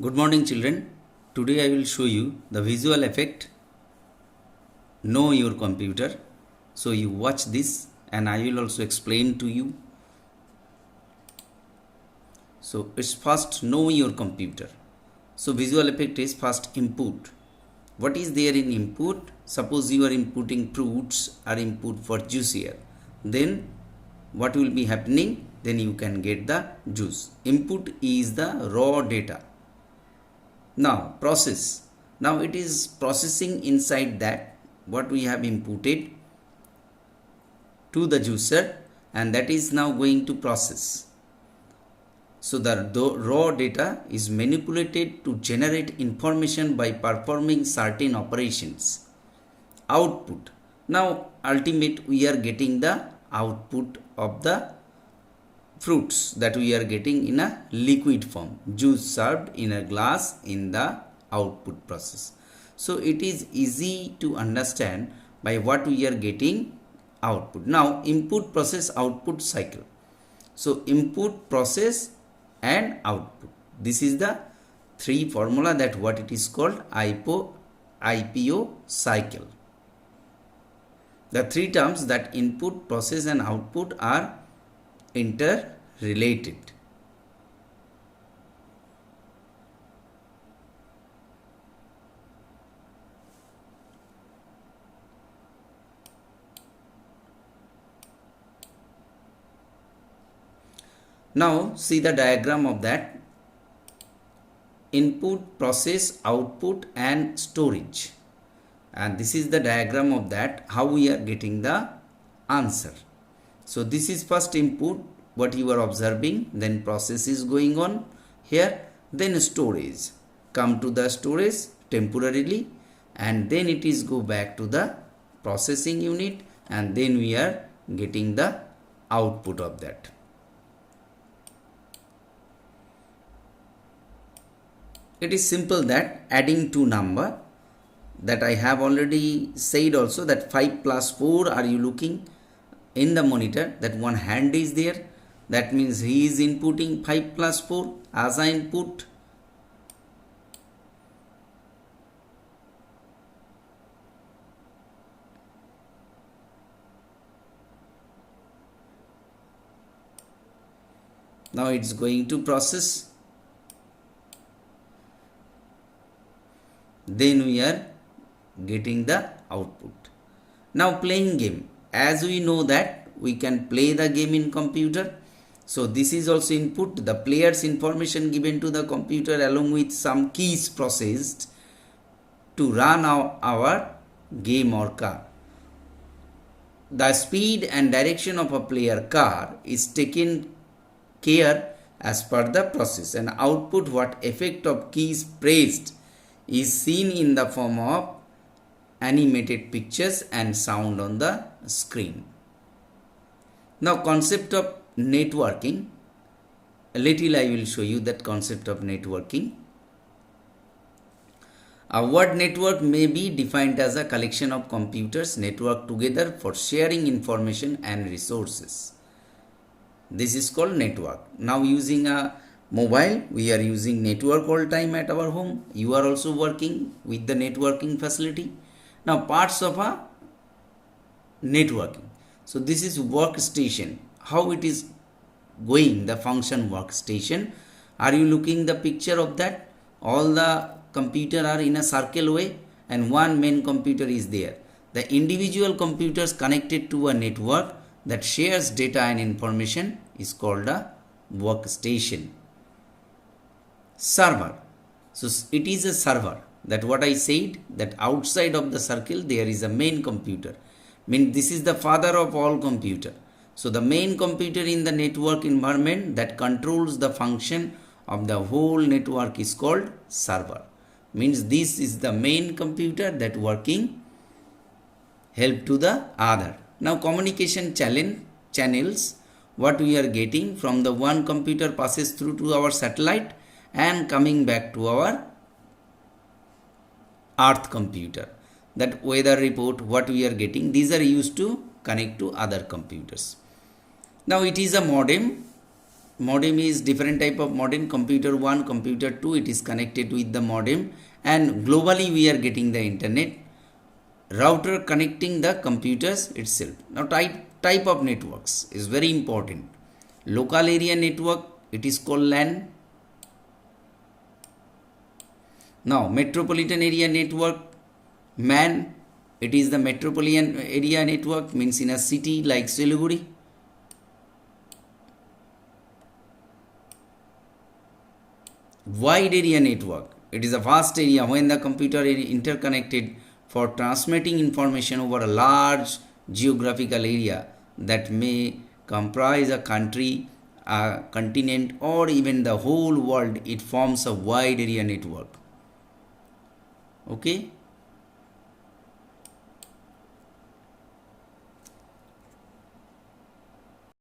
Good morning children. Today I will show you the visual effect Know Your Computer. So you watch this and I will also explain to you. So it's first Know Your Computer. So visual effect is first input. What is there in input? Suppose you are inputting fruits or input for juice here. Then what will be happening? Then you can get the juice. Input is the raw data. Now process. Now it is processing inside that what we have inputted to the juicer, and that is now going to process. So the raw data is manipulated to generate information by performing certain operations. Output. Now ultimate we are getting the output of the fruits that we are getting in a liquid form, juice served in a glass in the output process. So it is easy to understand by what we are getting output. Now input, process, output cycle. So input, process and output. This is the three formula that what it is called IPO cycle. The three terms that input, process and output are interrelated. Now see the diagram of that. Input, process, output and storage. And this is the diagram of that, how we are getting the answer. So this is first input, what you are observing, then process is going on here, then storage. Come to the storage temporarily and then it is go back to the processing unit and then we are getting the output of that. It is simple that adding two number that I have already said also, that 5 plus 4 are you looking in the monitor, that one hand is there, that means he is inputting 5 plus 4 as I input. Now it's going to process. Then we are getting the output. Now playing game. As we know that we can play the game in computer. So this is also input, the player's information given to the computer along with some keys processed to run our game or car. The speed and direction of a player car is taken care as per the process, and output, what effect of keys pressed, is seen in the form of animated pictures and sound on the screen. Now concept of networking. A little I will show you that concept of networking. A word network may be defined as a collection of computers networked together for sharing information and resources. This is called network. Now using a mobile, we are using network all time at our home. You are also working with the networking facility. Now parts of a networking. So this is workstation. How it is going, the function workstation. Are you looking the picture of that? All the computer are in a circle way and one main computer is there. The individual computers connected to a network that shares data and information is called a workstation. Server. So it is a server. That what I said, that outside of the circle there is a main computer. Mean this is the father of all computer. So the main computer in the network environment that controls the function of the whole network is called server. Means this is the main computer that working help to the other. Now communication channels, what we are getting from the one computer passes through to our satellite and coming back to our earth computer. That weather report, what we are getting, these are used to connect to other computers. Now it is a modem modem is different type of modem, computer 1, computer 2, it is connected with the modem, and globally we are getting the internet. Router connecting the computers itself. Now type of networks is very important. Local area network, it is called LAN. Now metropolitan area network, MAN, it is the metropolitan area network, means in a city like Siliguri. Wide area network, it is a vast area when the computer is interconnected for transmitting information over a large geographical area that may comprise a country, a continent, or even the whole world. It forms a wide area network. Okay.